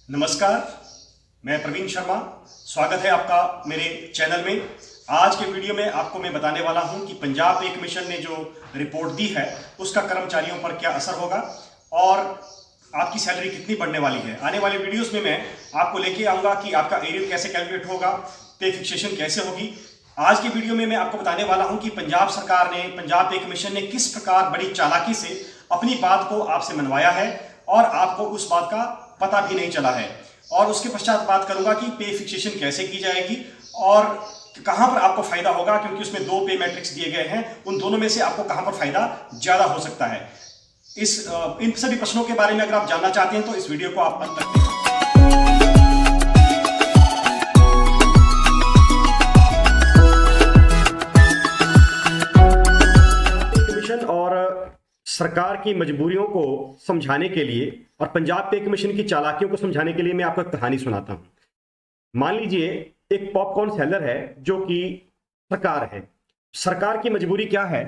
नमस्कार, मैं प्रवीण शर्मा। स्वागत है आपका मेरे चैनल में। आज के वीडियो में आपको मैं बताने वाला हूं कि पंजाब पे कमीशन ने जो रिपोर्ट दी है उसका कर्मचारियों पर क्या असर होगा और आपकी सैलरी कितनी बढ़ने वाली है। आने वाले वीडियोस में मैं आपको लेके आऊंगा कि आपका एरियर कैसे कैलकुलेट होगा, पे फिक्सेशन कैसे होगी। आज की वीडियो में मैं आपको बताने वाला हूं कि पंजाब सरकार ने, पंजाब पे कमीशन ने किस प्रकार बड़ी चालाकी से अपनी बात को आपसे मनवाया है और आपको उस बात का पता भी नहीं चला है। और उसके पश्चात बात करूंगा कि पे फिक्सेशन कैसे की जाएगी और कहां पर आपको फायदा होगा, क्योंकि उसमें दो पे मैट्रिक्स दिए गए हैं। उन दोनों में से आपको कहां पर फायदा ज्यादा हो सकता है। इन सभी प्रश्नों के बारे में अगर आप जानना चाहते हैं तो इस वीडियो को आप अंत तक देखें। कमीशन और सरकार की मजबूरियों को समझाने के लिए और पंजाब पे कमीशन की चालाकियों को समझाने के लिए मैं आपको एक कहानी सुनाता हूं। मान लीजिए एक पॉपकॉर्न सेलर है जो कि सरकार है। सरकार की मजबूरी क्या है?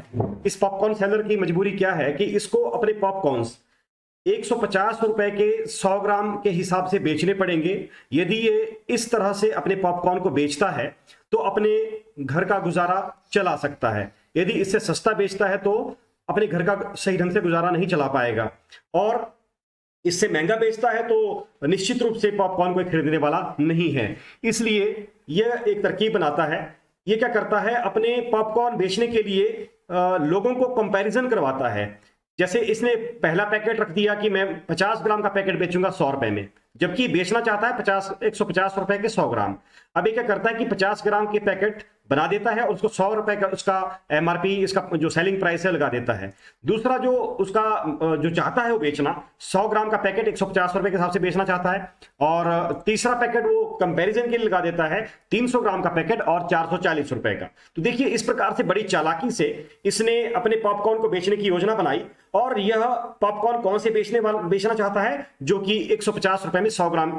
इस पॉपकॉर्न सेलर की मजबूरी क्या है कि इसको अपने पॉपकॉर्न्स 150 रुपए के 100 ग्राम के हिसाब से बेचने पड़ेंगे। यदि ये इस तरह से अपने पॉपकॉर्न को बेचता है तो अपने घर का गुजारा चला सकता है। यदि इससे सस्ता बेचता है तो अपने घर का सही ढंग से गुजारा नहीं चला पाएगा, और इससे महंगा बेचता है तो निश्चित रूप से पॉपकॉर्न को खरीदने वाला नहीं है। इसलिए यह एक तरकीब बनाता है। ये क्या करता है, अपने पॉपकॉर्न बेचने के लिए लोगों को कंपैरिजन करवाता है। जैसे इसने पहला पैकेट रख दिया कि मैं 50 ग्राम का पैकेट बेचूंगा 100 रुपए में, जबकि बेचना चाहता है 150 रुपए के 100 ग्राम। अब ये क्या करता है कि 50 ग्राम के पैकेट बना देता है और उसको 100 रुपए का उसका एमआरपी, इसका जो सेलिंग प्राइस है, लगा देता है। दूसरा जो उसका जो चाहता है वो बेचना 100 ग्राम का पैकेट 150 रुपए के हिसाब से बेचना चाहता है, और तीसरा पैकेट वो कंपैरिजन के लिए लगा देता है 300 ग्राम का पैकेट और 440 रुपए का। तो देखिए, इस प्रकार से बड़ी चालाकी से इसने अपने पॉपकॉर्न को बेचने की योजना बनाई। और यह पॉपकॉर्न कौन से बेचना चाहता है? जो कि 150 रुपए में 100 ग्राम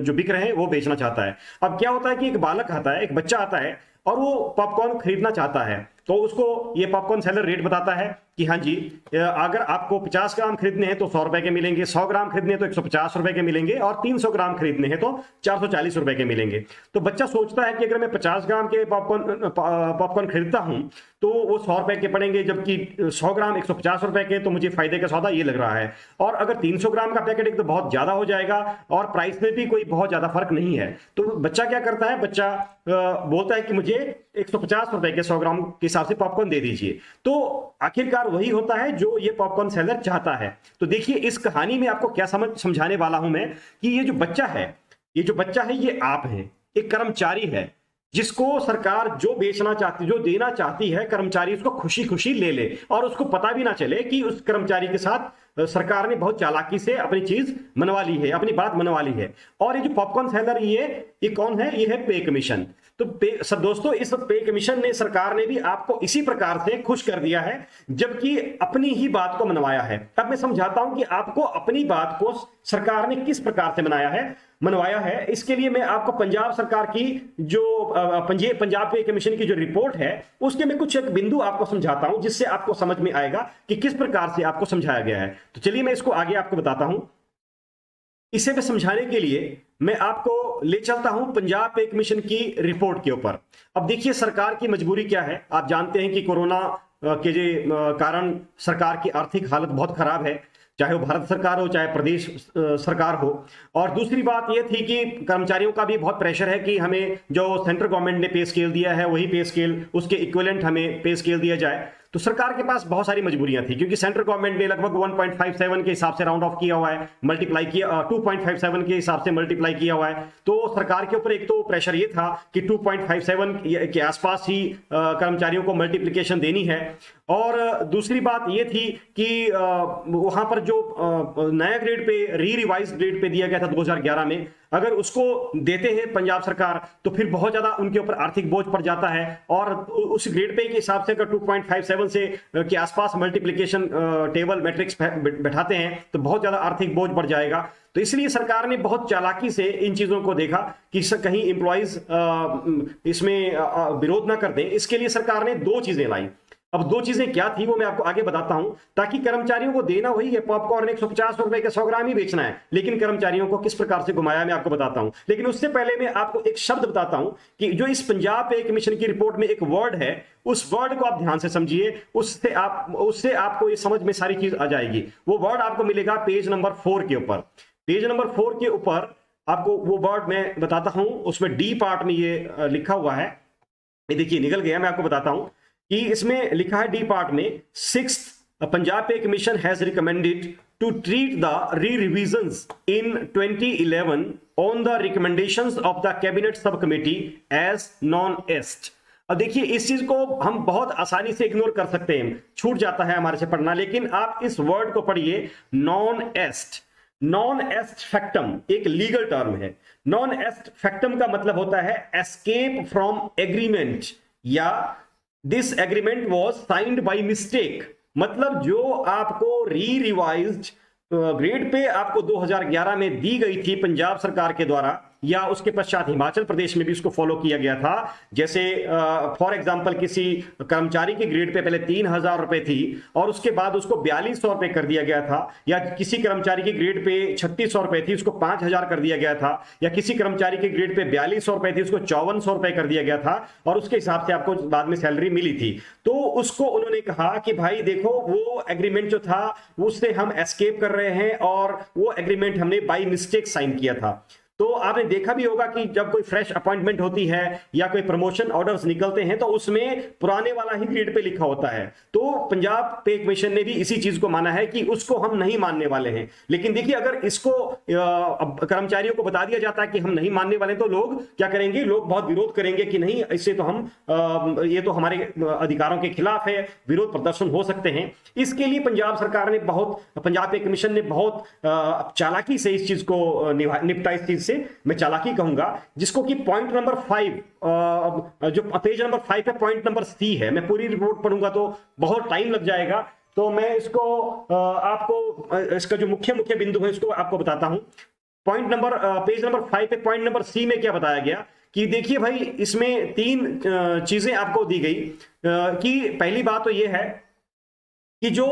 जो बिक रहे हैं वो बेचना चाहता है। अब क्या होता है कि एक बालक आता है, एक बच्चा आता है और वो पॉपकॉर्न खरीदना चाहता है, तो उसको ये पॉपकॉर्न सेलर रेट बताता है कि हाँ जी, अगर आपको 50 ग्राम खरीदने हैं तो 100 रुपए के मिलेंगे, 100 ग्राम खरीदने हैं तो 150 रुपए के मिलेंगे, और 300 ग्राम खरीदने हैं तो 440 रुपए के मिलेंगे। तो बच्चा सोचता है कि अगर मैं 50 ग्राम के पॉपकॉर्न खरीदता हूं तो वो 100 रुपए के पड़ेंगे, जबकि 100 ग्राम 150 रुपए के, तो मुझे फायदे का सौदा ये लग रहा है। और अगर 300 ग्राम का पैकेट एक तो बहुत ज्यादा हो जाएगा और प्राइस में भी कोई बहुत ज्यादा फर्क नहीं है। तो बच्चा क्या करता है, बच्चा बोलता है कि मुझे 150 रुपए के 100 ग्राम के हिसाब से पॉपकॉर्न दे दीजिए। तो आखिरकार वही होता है जो ये पॉपकॉर्न सेलर चाहता है। तो देखिए, इस कहानी में आपको क्या समझाने वाला हूं मैं कि ये जो बच्चा है, ये आप हैं, एक कर्मचारी है जिसको सरकार जो बेचना चाहती, जो देना चाहती है, कर्मचारी उसको खुशी खुशी ले ले और उसको पता भी ना चले कि उस कर्मचारी के साथ सरकार ने बहुत चालाकी से अपनी चीज मनवा ली है, अपनी बात मनवा ली है। और ये जो पॉपकॉर्न सेलर, ये कौन है? ये है पे कमीशन। तो सब दोस्तों, इस पे कमीशन ने, सरकार ने भी आपको इसी प्रकार से खुश कर दिया है, जबकि अपनी ही बात को मनवाया है। अब मैं समझाता हूं कि आपको अपनी बात को सरकार ने किस प्रकार से मनवाया है। इसके लिए मैं आपको पंजाब सरकार की जो पंजाब पे कमीशन की जो रिपोर्ट है उसके मैं कुछ एक बिंदु आपको समझाता हूं, जिससे आपको समझ में आएगा कि किस प्रकार से आपको समझाया गया है। तो चलिए मैं इसको आगे आपको बताता हूं। इसे मैं समझाने के लिए मैं आपको ले चलता हूं पंजाब पे कमीशन की रिपोर्ट के ऊपर। अब देखिए, सरकार की मजबूरी क्या है। आप जानते हैं कि कोरोना के कारण सरकार की आर्थिक हालत बहुत खराब है, चाहे वो भारत सरकार हो चाहे प्रदेश सरकार हो। और दूसरी बात यह थी कि कर्मचारियों का भी बहुत प्रेशर है कि हमें जो सेंट्रल गवर्नमेंट ने पे स्केल दिया है वही पे स्केल, उसके इक्विवेलेंट हमें पे स्केल दिया जाए। तो सरकार के पास बहुत सारी मजबूरियां थी, क्योंकि सेंट्रल गवर्नमेंट ने लगभग 1.57 के हिसाब से राउंड ऑफ किया हुआ है, मल्टीप्लाई किया 2.57 के हिसाब से मल्टीप्लाई किया हुआ है। तो सरकार के ऊपर एक तो प्रेशर ये था कि 2.57 के आसपास ही कर्मचारियों को मल्टीप्लिकेशन देनी है। और दूसरी बात ये थी कि वहां पर जो नया grade pay, revise grade pay दिया गया था 2011 में, अगर उसको देते हैं पंजाब सरकार तो फिर बहुत ज्यादा उनके ऊपर आर्थिक बोझ पड़ जाता है। और उस ग्रेड पे के हिसाब से अगर 2.57 से के आसपास मल्टीप्लिकेशन टेबल मैट्रिक्स बैठाते हैं तो बहुत ज्यादा आर्थिक बोझ बढ़ जाएगा। तो इसलिए सरकार ने बहुत चालाकी से इन चीजों को देखा कि कहीं इंप्लॉइज इसमें विरोध ना कर दें। इसके लिए सरकार ने दो चीजें लाई। अब दो चीजें क्या थी वो मैं आपको आगे बताता हूं, ताकि कर्मचारियों को देना वही है, पॉपकॉर्न 150 रुपए का 100 ग्राम ही बेचना है, लेकिन कर्मचारियों को किस प्रकार से घुमाया मैं आपको बताता हूं। लेकिन उससे पहले मैं आपको एक शब्द बताता हूं कि जो इस पंजाब पे कमीशन की रिपोर्ट में एक वर्ड है, उस वर्ड को आप ध्यान से समझिए, उससे आपको ये समझ में सारी चीज आ जाएगी। वो वर्ड आपको मिलेगा पेज नंबर 4 के ऊपर। पेज नंबर 4 के ऊपर आपको वो वर्ड मैं बताता हूं, उसमें डी पार्ट में ये लिखा हुआ है, ये देखिए निकल गया, मैं आपको बताता हूं कि इसमें लिखा है डी पार्ट में, sixth Punjab pay commission has recommended to treat the re-revisions in 2011 on the recommendations of the cabinet sub committee as non est. अब देखिए इस चीज को हम बहुत आसानी से इग्नोर कर सकते हैं, छूट जाता है हमारे से पढ़ना, लेकिन आप इस वर्ड को पढ़िए, नॉन एस्ट। नॉन एस्ट फैक्टम एक लीगल टर्म है। नॉन एस्ट फैक्टम का मतलब होता है एस्केप फ्रॉम एग्रीमेंट, या this agreement was signed by mistake. मतलब जो आपको री रिवाइज्ड ग्रेड पे आपको 2011 में दी गई थी पंजाब सरकार के द्वारा, या उसके पश्चात हिमाचल प्रदेश में भी उसको फॉलो किया गया था। जैसे फॉर एग्जांपल किसी कर्मचारी की ग्रेड पे पहले 3,000 रुपए थी और उसके बाद उसको 4,200 रुपए कर दिया गया था, या किसी कर्मचारी की ग्रेड पे 3,600 रुपए थी उसको 5,000 कर दिया गया था, या किसी कर्मचारी की ग्रेड पे 4,200 रुपए थी उसको 5,400 रुपए कर दिया गया था, और उसके हिसाब से आपको बाद में सैलरी मिली थी। तो उसको उन्होंने कहा कि भाई देखो वो एग्रीमेंट जो था उससे हम एस्केप कर रहे हैं, और वो एग्रीमेंट हमने बाई मिस्टेक साइन किया था। तो आपने देखा भी होगा कि जब कोई फ्रेश अपॉइंटमेंट होती है या कोई प्रमोशन ऑर्डर्स निकलते हैं तो उसमें पुराने वाला ही ग्रेड पे लिखा होता है। तो पंजाब पे कमीशन ने भी इसी चीज को माना है कि उसको हम नहीं मानने वाले हैं। लेकिन देखिए अगर इसको कर्मचारियों को बता दिया जाता है कि हम नहीं मानने वाले, तो लोग क्या करेंगे, लोग बहुत विरोध करेंगे कि नहीं इससे तो हम ये तो हमारे अधिकारों के खिलाफ है, विरोध प्रदर्शन हो सकते हैं। इसके लिए पंजाब सरकार ने पंजाब पे कमीशन ने बहुत चालाकी से इस चीज को निपटा। इस चीज से मैं चालाकी कहूंगा, जिसको कि पॉइंट नंबर 5, जो पेज नंबर 5 पे पॉइंट नंबर सी है, मैं पूरी रिपोर्ट पढ़ूंगा तो बहुत टाइम लग जाएगा, तो मैं इसको आपको इसका जो मुख्य बिंदु है इसको आपको बताता हूं। पेज नंबर 5 पे पॉइंट नंबर सी में क्या बताया गया कि देखिए भाई इसमें 3 चीजें आपको दी गई, कि पहली बात तो यह है कि जो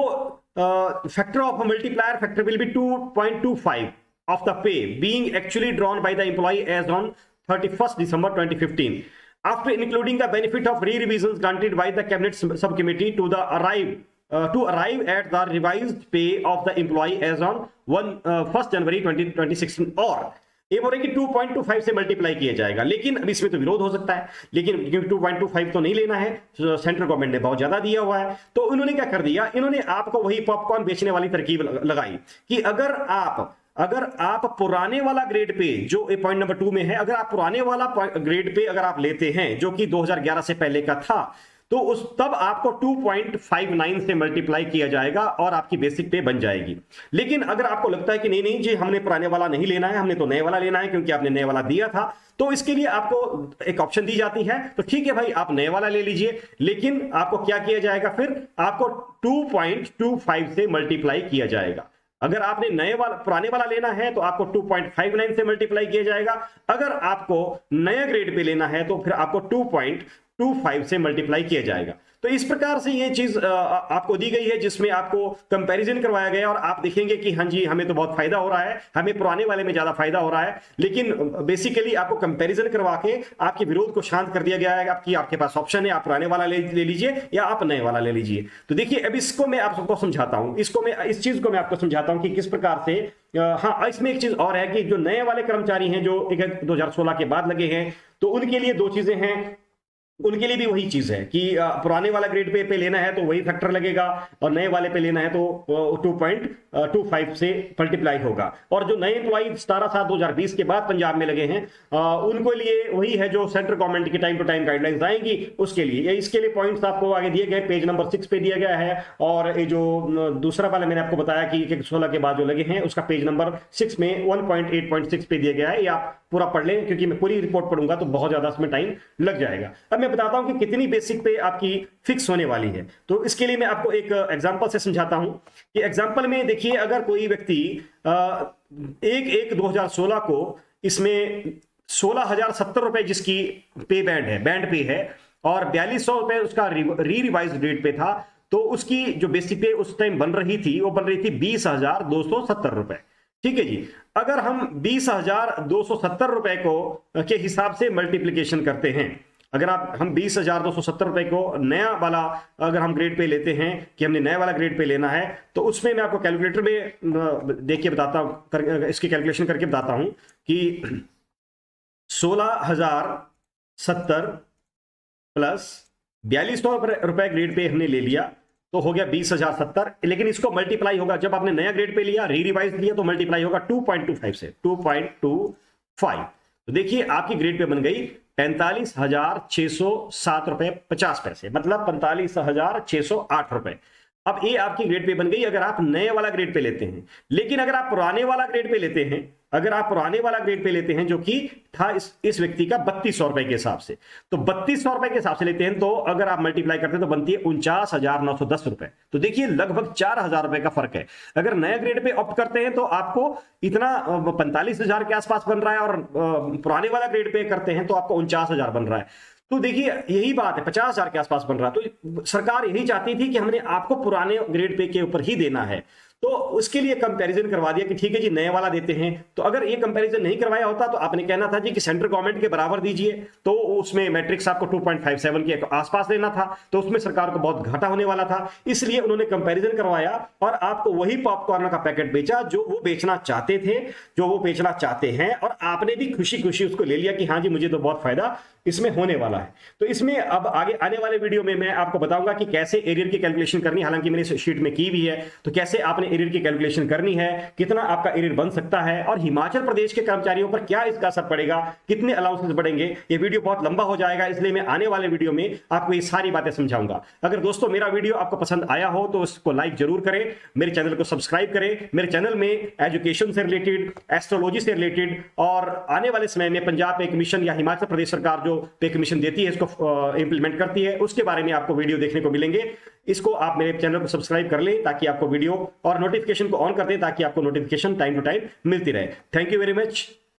factor of multiplier factor will be 2.25 of the pay being actually drawn by the employee as on 31st December 2015 after including the benefit of re-revisions granted by the cabinet subcommittee to arrive at the revised pay of the employee as on 1st January 2016, और ये बोल रहे कि 2.25 से multiply किया जाएगा। लेकिन अब इसमें तो विरोध हो सकता है, लेकिन क्योंकि 2.25 तो नहीं लेना है, सेंट्रल गवर्नमेंट ने बहुत ज्यादा दिया हुआ है, तो उन्होंने क्या कर दिया, इन्होंने आपको वही पॉपकॉर्न बेचने वाली तरकीब लगाई कि अगर आप पुराने वाला ग्रेड पे, जो पॉइंट नंबर 2 में है, अगर आप पुराने वाला ग्रेड पे अगर आप लेते हैं जो कि 2011 से पहले का था, तो तब आपको 2.59 से मल्टीप्लाई किया जाएगा और आपकी बेसिक पे बन जाएगी। लेकिन अगर आपको लगता है कि नहीं जी हमने पुराने वाला नहीं लेना है, हमने तो नए वाला लेना है क्योंकि आपने नए वाला दिया था, तो इसके लिए आपको एक ऑप्शन दी जाती है, तो ठीक है भाई आप नए वाला ले लीजिए। लेकिन आपको क्या किया जाएगा, फिर आपको 2.25 से मल्टीप्लाई किया जाएगा। अगर आपने पुराने वाला लेना है तो आपको 2.59 से मल्टीप्लाई किया जाएगा। अगर आपको नया ग्रेड पे लेना है तो फिर आपको 2.25 से मल्टीप्लाई किया जाएगा। तो इस प्रकार से ये चीज आपको दी गई है, जिसमें आपको कंपैरिजन करवाया गया और आप देखेंगे कि हाँ जी हमें तो बहुत फायदा हो रहा है, हमें पुराने वाले में ज्यादा फायदा हो रहा है। लेकिन बेसिकली आपको कंपैरिजन करवा के आपके विरोध को शांत कर दिया गया है। आपके पास ऑप्शन है, आप पुराने वाला ले लीजिए या आप नए वाला ले लीजिए। तो देखिए अब इसको मैं आप सबको समझाता हूं, इस चीज को मैं आपको समझाता हूं कि किस प्रकार से। हाँ, इसमें एक चीज और है कि जो नए वाले कर्मचारी हैं जो 2016 के बाद लगे हैं, तो उनके लिए 2 चीजें हैं। उनके लिए भी वही चीज है कि पुराने वाला ग्रेड पे लेना है तो वही फैक्टर लगेगा, और नए वाले पे लेना है तो 2.25 से मल्टीप्लाई होगा। और जो नए एम्प्लॉई 17/7/2020 के बाद पंजाब में लगे हैं, उनको लिए वही है जो सेंट्रल गवर्नमेंट की टाइम टू टाइम गाइडलाइंस आएंगी उसके लिए। इसके लिए पॉइंट्स आपको आगे दिए गए, पेज नंबर 6 पे दिया गया है। और ये जो दूसरा वाला मैंने आपको बताया कि 16 के बाद जो लगे हैं, उसका पेज नंबर 6 में 1.8.6 पे दिया गया है। ये आप पूरा पढ़ लें, क्योंकि मैं पूरी रिपोर्ट पढ़ूंगा तो बहुत ज्यादा इसमें टाइम लग जाएगा। अब मैं बताता हूं कि कितनी बेसिक पे आपकी फिक्स होने वाली है। तो इसके लिए मैं आपको एक एग्जांपल से समझाता हूं कि एग्जांपल में देखिए, अगर कोई व्यक्ति 1/1/2016 को इसमें 16,070 रुपए जिसकी पे बैंड पे है, और 4200 उसका री रिवाइज रेट पे था, तो उसकी जो बेसिक पे उस टाइम बन रही थी वो बन रही थी 20,270 रुपए। ठीक है जी। अगर हम 20,270 रुपए को के हिसाब से मल्टीप्लीकेशन करते हैं, अगर हम 20,270 रुपए को नया वाला अगर हम ग्रेड पे लेते हैं कि हमने नया वाला ग्रेड पे लेना है, तो उसमें मैं आपको कैलकुलेटर में देख के बताता हूं, इसकी कैलकुलेशन करके बताता हूं कि 16,070 प्लस 4200 रुपए ग्रेड पे हमने ले लिया तो हो गया 20,070, लेकिन इसको मल्टीप्लाई होगा, जब आपने नया ग्रेड पे लिया री रिवाइज लिया तो मल्टीप्लाई होगा 2.25 से 2.25। तो देखिए आपकी ग्रेड पे बन गई 45,607 रुपए 50 पैसे, मतलब 45,608 रुपए। अब ये आपकी ग्रेड पे बन गई अगर आप नए वाला ग्रेड पे लेते हैं। लेकिन अगर आप पुराने वाला ग्रेड पे लेते हैं, अगर आप पुराने वाला ग्रेड पे लेते हैं जो कि था इस व्यक्ति का 3200 रुपए के हिसाब से, तो 3200 रुपए के हिसाब से लेते हैं तो अगर आप मल्टीप्लाई करते हैं तो बनती है 49,910 रुपए। तो देखिए लगभग 4,000 रुपए का फर्क है। अगर नया ग्रेड पे ऑप्ट करते हैं तो आपको इतना 45,000 के आसपास बन रहा है, और पुराने वाला ग्रेड पे करते हैं तो आपको 49,000 बन रहा है। तो देखिए यही बात है, 50,000 के आसपास बन रहा। तो सरकार यही चाहती थी कि हमने आपको पुराने ग्रेड पे के ऊपर ही देना है, तो उसके लिए कंपैरिजन करवा दिया कि ठीक है जी नए वाला देते हैं। तो अगर ये कंपैरिजन नहीं करवाया होता तो आपने कहना था जी कि सेंट्रल गवर्नमेंट के बराबर दीजिए, तो उसमें मैट्रिक्स आपको 2.57 के आसपास लेना था, तो उसमें सरकार को बहुत घाटा होने वाला था। इसलिए उन्होंने कंपैरिजन करवाया और आपको वही पॉपकॉर्न का पैकेट बेचा जो वो बेचना चाहते थे, जो वो बेचना चाहते हैं, और आपने भी खुशी खुशी उसको ले लिया कि हाँ जी मुझे तो बहुत फायदा इसमें होने वाला है। तो इसमें अब आगे आने वाले वीडियो में मैं आपको बताऊंगा कि कैसे एरियर की कैलकुलेशन करनी, हालांकि मैंने शीट में की भी है, तो कैसे आपने एरियर की कैलकुलेशन करनी है, कितना आपका एरियर बन सकता है, और हिमाचल प्रदेश के कर्मचारियों पर क्या इसका असर पड़ेगा, कितने अलाउंसेस बढ़ेंगे। ये वीडियो बहुत लंबा हो जाएगा, इसलिए मैं आने वाले वीडियो में आपको ये सारी बातें समझाऊंगा। अगर दोस्तों मेरा वीडियो आपको पसंद आया हो तो उसको लाइक जरूर करें, मेरे चैनल को सब्सक्राइब करें। मेरे चैनल में एजुकेशन से रिलेटेड, एस्ट्रोलॉजी से रिलेटेड, और आने वाले समय में पंजाब पे कमीशन या हिमाचल प्रदेश सरकार जो पे कमीशन देती है इसको इंप्लीमेंट करती है, उसके बारे में आपको वीडियो देखने को मिलेंगे। इसको आप मेरे चैनल को सब्सक्राइब कर लें ताकि आपको वीडियो और नोटिफिकेशन को ऑन कर दें ताकि आपको नोटिफिकेशन टाइम टू टाइम मिलती रहे। Thank you very much.